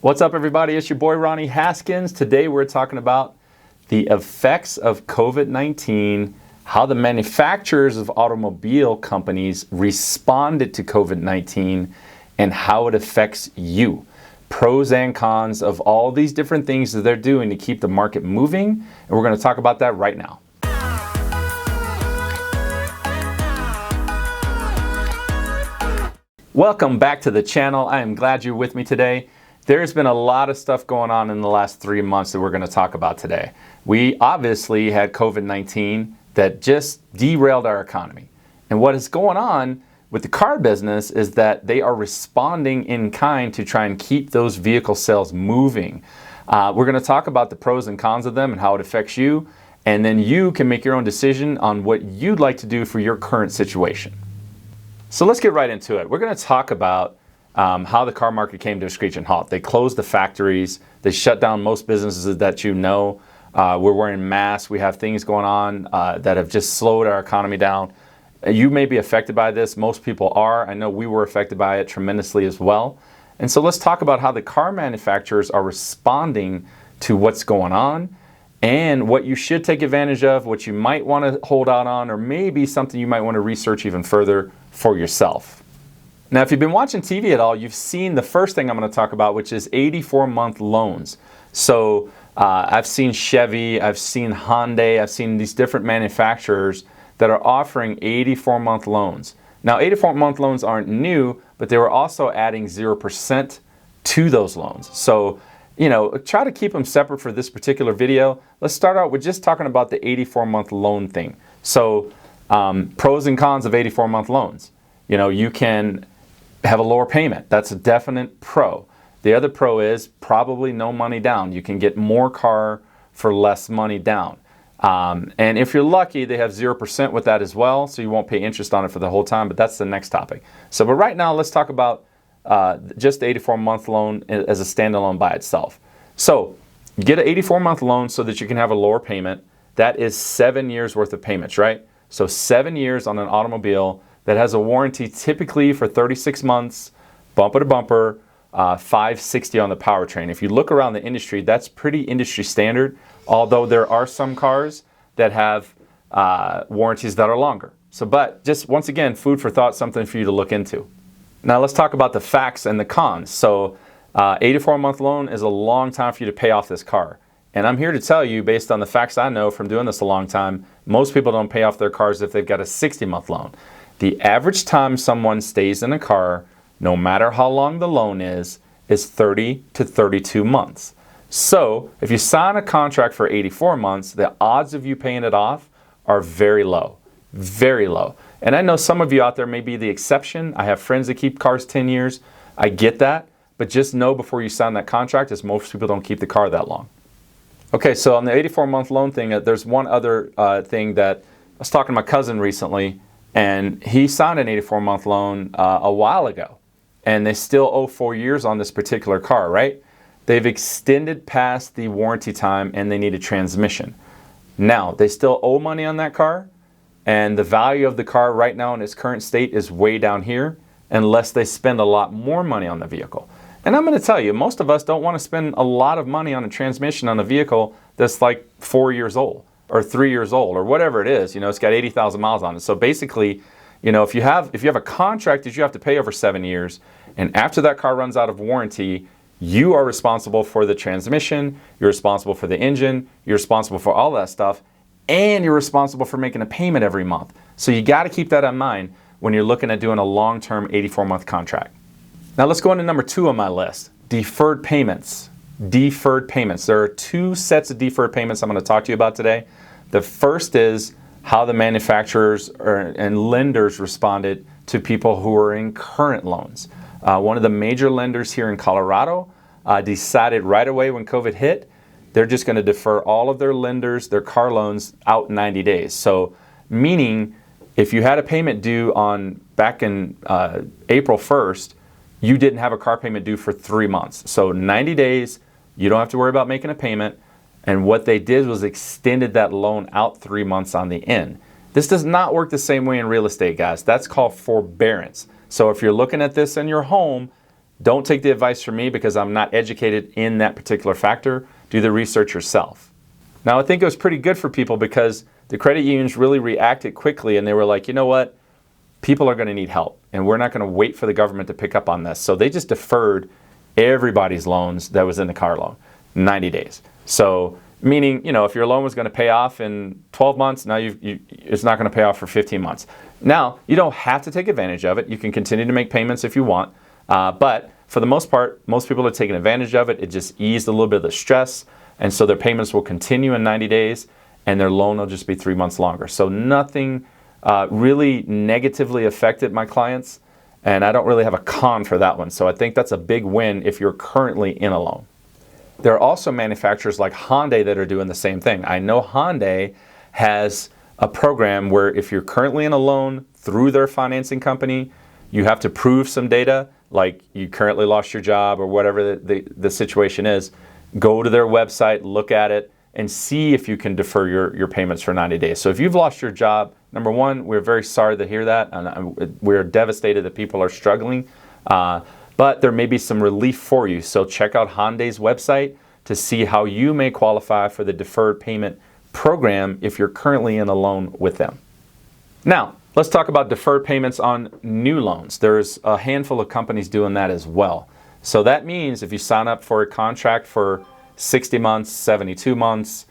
What's up, everybody? It's your boy Ronnie Haskins. Today we're talking about the effects of COVID-19, how the manufacturers of automobile companies responded to COVID-19, and how it affects you. Pros and cons of all these different things that they're doing to keep the market moving, and we're going to talk about that right now. Welcome back to the channel. I am glad you're with me today. There's been a lot of stuff going on in the last 3 months that we're going to talk about today. We obviously had COVID-19 that just derailed our economy. And what is going on with the car business is that they are responding in kind to try and keep those vehicle sales moving. We're going to talk about the pros and cons of them and how it affects you. And then you can make your own decision on what you'd like to do for your current situation. So let's get right into it. We're going to talk about how the car market came to a screeching halt. They closed the factories. They shut down most businesses that you know. We're wearing masks. We have things going on that have just slowed our economy down. You may be affected by this. Most people are. I know we were affected by it tremendously as well. And so let's talk about how the car manufacturers are responding to what's going on and what you should take advantage of, what you might want to hold out on, or maybe something you might want to research even further for yourself. Now, if you've been watching TV at all, you've seen the first thing I'm going to talk about, which is 84-month loans. So I've seen Chevy, I've seen Hyundai, I've seen these different manufacturers that are offering 84-month loans. Now, 84-month loans aren't new, but they were also adding 0% to those loans. So, you know, try to keep them separate for this particular video. Let's start out with just talking about the 84-month loan thing. So, pros and cons of 84-month loans. You know, you can have a lower payment. That's a definite pro. The other pro is probably no money down. You can get more car for less money down. And if you're lucky, they have 0% with that as well, so you won't pay interest on it for the whole time, but that's the next topic. So, but right now, let's talk about just the 84-month loan as a standalone by itself. So, you get an 84-month loan so that you can have a lower payment. That is 7 years worth of payments, right? So 7 years on an automobile that has a warranty typically for 36 months, bumper to bumper, $560 on the powertrain. If you look around the industry, that's pretty industry standard, although there are some cars that have warranties that are longer. So, but just once again, food for thought, something for you to look into. Now let's talk about the facts and the cons. So 84-month loan is a long time for you to pay off this car. And I'm here to tell you, based on the facts I know from doing this a long time, most people don't pay off their cars if they've got a 60-month loan. The average time someone stays in a car, no matter how long the loan is 30 to 32 months. So if you sign a contract for 84 months, the odds of you paying it off are very low, very low. And I know some of you out there may be the exception. I have friends that keep cars 10 years. I get that, but just know before you sign that contract, as most people don't keep the car that long. Okay, so on the 84-month loan thing, there's one other thing that I was talking to my cousin recently, and he signed an 84-month loan a while ago, and they still owe 4 years on this particular car, right? They've extended past the warranty time, and they need a transmission. Now, they still owe money on that car, and the value of the car right now in its current state is way down here, unless they spend a lot more money on the vehicle. And I'm going to tell you, most of us don't want to spend a lot of money on a transmission on a vehicle that's like 4 years old. Or 3 years old, or whatever it is. You know, it's got 80,000 miles on it. So basically, you know, if you have a contract that you have to pay over 7 years, and after that car runs out of warranty, you are responsible for the transmission, you're responsible for the engine, you're responsible for all that stuff, and you're responsible for making a payment every month. So you got to keep that in mind when you're looking at doing a long-term 84-month contract. Now let's go into number 2 on my list, deferred payments. Deferred payments. There are 2 sets of deferred payments I'm going to talk to you about today. The first is how the manufacturers and lenders responded to people who are in current loans. One of the major lenders here in Colorado decided right away when COVID hit, they're just going to defer all of their car loans out 90 days. So meaning if you had a payment due back in April 1st, you didn't have a car payment due for 3 months. So 90 days, you don't have to worry about making a payment. And what they did was extended that loan out 3 months on the end. This does not work the same way in real estate, guys. That's called forbearance. So if you're looking at this in your home, Don't take the advice from me because I'm not educated in that particular factor. Do the research yourself. Now, I think it was pretty good for people because the credit unions really reacted quickly and they were like, you know what? People are going to need help and we're not going to wait for the government to pick up on this. So they just deferred everybody's loans that was in the car loan, 90 days. So meaning, if your loan was going to pay off in 12 months, now it's not going to pay off for 15 months. Now, you don't have to take advantage of it. You can continue to make payments if you want. But for the most part, most people are taking advantage of it. It just eased a little bit of the stress. And so their payments will continue in 90 days and their loan will just be 3 months longer. So nothing really negatively affected my clients. And I don't really have a con for that one. So I think that's a big win if you're currently in a loan. There are also manufacturers like Hyundai that are doing the same thing. I know Hyundai has a program where if you're currently in a loan through their financing company, you have to prove some data, like you currently lost your job or whatever the situation is. Go to their website, look at it, and see if you can defer your payments for 90 days. So if you've lost your job, number one, we're very sorry to hear that. And we're devastated that people are struggling. But there may be some relief for you. So check out Hyundai's website to see how you may qualify for the deferred payment program if you're currently in a loan with them. Now, let's talk about deferred payments on new loans. There's a handful of companies doing that as well. So that means if you sign up for a contract for 60 months, 72 months,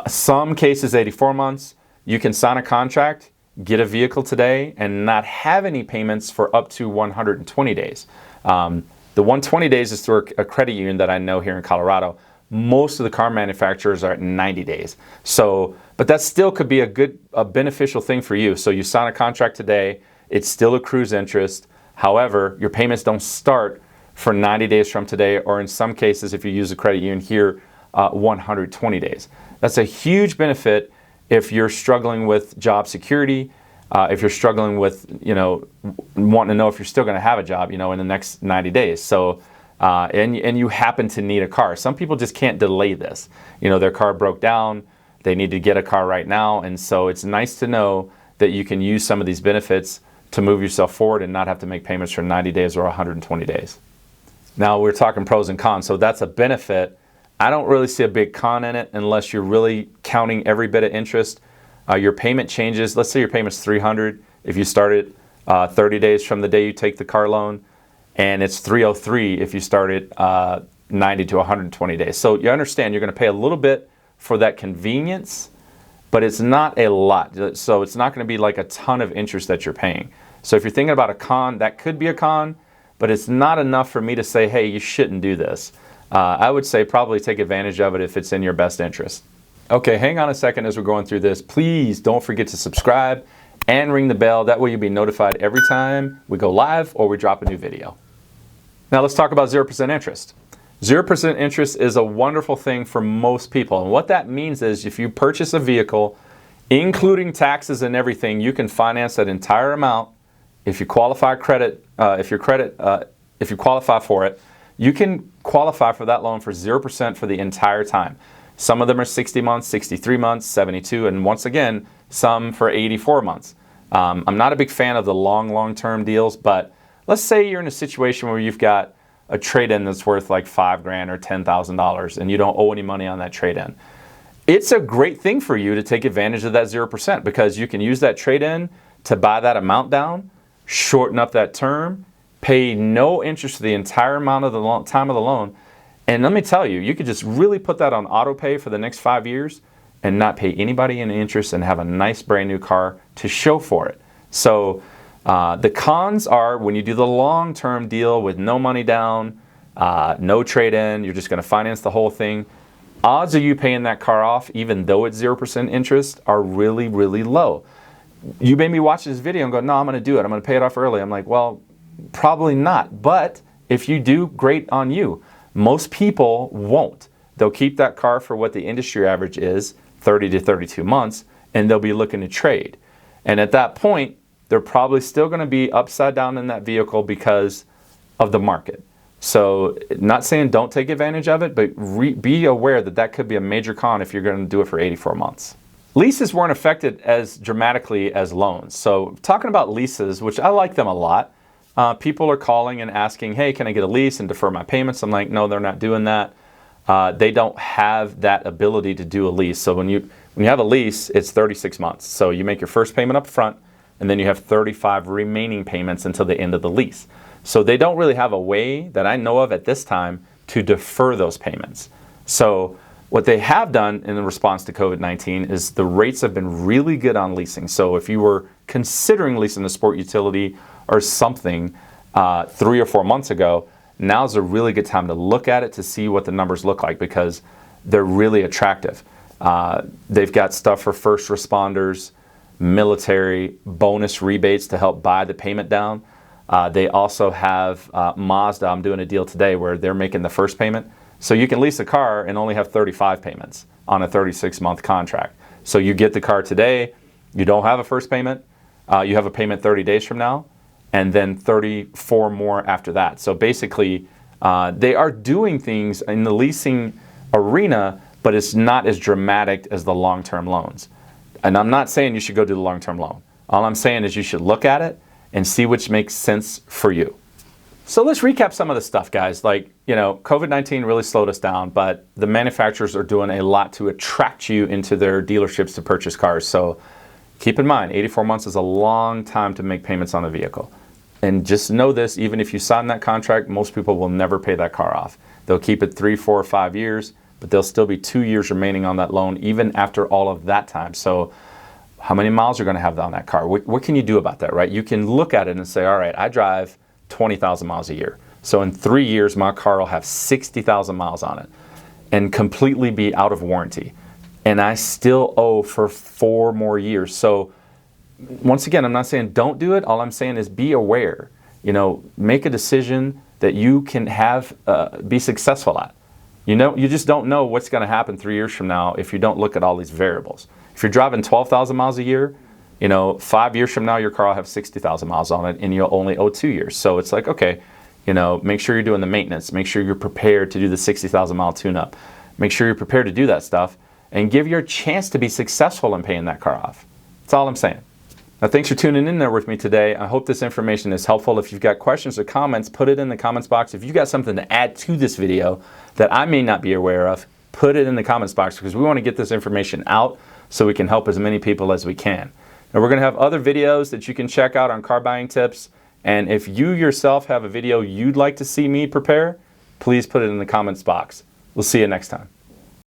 some cases 84 months, you can sign a contract, get a vehicle today, and not have any payments for up to 120 days. The 120 days is through a credit union that I know here in Colorado. Most of the car manufacturers are at 90 days. So, but that still could be a beneficial thing for you. So you sign a contract today, it still accrues interest. However, your payments don't start for 90 days from today, or in some cases, if you use a credit union here, 120 days. That's a huge benefit if you're struggling with job security, if you're struggling with, wanting to know if you're still going to have a job, in the next 90 days. So, and you happen to need a car. Some people just can't delay this. Their car broke down. They need to get a car right now. And so it's nice to know that you can use some of these benefits to move yourself forward and not have to make payments for 90 days or 120 days. Now we're talking pros and cons. So that's a benefit. I don't really see a big con in it unless you're really counting every bit of interest. Your payment changes. Let's say your payment's $300 if you started 30 days from the day you take the car loan, and it's $303 if you started 90 to 120 days. So you understand you're going to pay a little bit for that convenience, but it's not a lot. So it's not going to be like a ton of interest that you're paying. So if you're thinking about a con, that could be a con, but it's not enough for me to say, hey, you shouldn't do this. I would say probably take advantage of it if it's in your best interest. Okay, hang on a second as we're going through this. Please don't forget to subscribe and ring the bell. That way you'll be notified every time we go live or we drop a new video. Now let's talk about 0% interest. 0% interest is a wonderful thing for most people. And what that means is if you purchase a vehicle, including taxes and everything, you can finance that entire amount. If you qualify if you qualify for it, you can qualify for that loan for 0% for the entire time. Some of them are 60 months, 63 months, 72, and once again, some for 84 months. I'm not a big fan of the long-term deals, but let's say you're in a situation where you've got a trade-in that's worth like $5,000 or $10,000 and you don't owe any money on that trade-in. It's a great thing for you to take advantage of that 0% because you can use that trade-in to buy that amount down, shorten up that term, pay no interest for the entire amount of the time of the loan. And let me tell you, you could just really put that on auto pay for the next 5 years and not pay anybody any interest and have a nice brand new car to show for it. So the cons are when you do the long-term deal with no money down, no trade-in, you're just going to finance the whole thing. Odds of you paying that car off, even though it's 0% interest, are really, really low. You made me watch this video and go, no, I'm going to do it. I'm going to pay it off early. I'm like, well, probably not. But if you do, great on you. Most people won't. They'll keep that car for what the industry average is, 30 to 32 months, and they'll be looking to trade. And at that point, they're probably still going to be upside down in that vehicle because of the market. So not saying don't take advantage of it, but be aware that that could be a major con if you're going to do it for 84 months. Leases weren't affected as dramatically as loans. So talking about leases, which I like them a lot, people are calling and asking, hey, can I get a lease and defer my payments? I'm like, no, they're not doing that. They don't have that ability to do a lease. So when you have a lease, it's 36 months. So you make your first payment up front, and then you have 35 remaining payments until the end of the lease. So they don't really have a way that I know of at this time to defer those payments. So what they have done in response to COVID-19 is the rates have been really good on leasing. So if you were considering leasing a sport utility or something 3 or 4 months ago, now's a really good time to look at it to see what the numbers look like, because they're really attractive. They've got stuff for first responders, military, bonus rebates to help buy the payment down. They also have Mazda. I'm doing a deal today where they're making the first payment. So you can lease a car and only have 35 payments on a 36-month contract. So you get the car today, you don't have a first payment, you have a payment 30 days from now, and then 34 more after that. So basically, they are doing things in the leasing arena, but it's not as dramatic as the long-term loans. And I'm not saying you should go do the long-term loan. All I'm saying is you should look at it and see which makes sense for you. So let's recap some of the stuff, guys. Like, COVID-19 really slowed us down, but the manufacturers are doing a lot to attract you into their dealerships to purchase cars. So keep in mind, 84 months is a long time to make payments on a vehicle. And just know this, even if you sign that contract, most people will never pay that car off. They'll keep it 3, 4, or 5 years, but there'll still be 2 years remaining on that loan, even after all of that time. So how many miles are going to have on that car? What can you do about that, right? You can look at it and say, all right, I drive 20,000 miles a year. So in 3 years, my car will have 60,000 miles on it and completely be out of warranty. And I still owe for 4 more years. So once again, I'm not saying don't do it. All I'm saying is be aware. Make a decision that you can have, be successful at. You just don't know what's going to happen 3 years from now if you don't look at all these variables. If you're driving 12,000 miles a year, 5 years from now, your car will have 60,000 miles on it and you'll only owe 2 years. So it's like, okay, make sure you're doing the maintenance. Make sure you're prepared to do the 60,000 mile tune-up. Make sure you're prepared to do that stuff and give your chance to be successful in paying that car off. That's all I'm saying. Now, thanks for tuning in there with me today. I hope this information is helpful. If you've got questions or comments, put it in the comments box. If you've got something to add to this video that I may not be aware of, put it in the comments box, because we want to get this information out so we can help as many people as we can. Now, we're going to have other videos that you can check out on car buying tips. And if you yourself have a video you'd like to see me prepare, please put it in the comments box. We'll see you next time.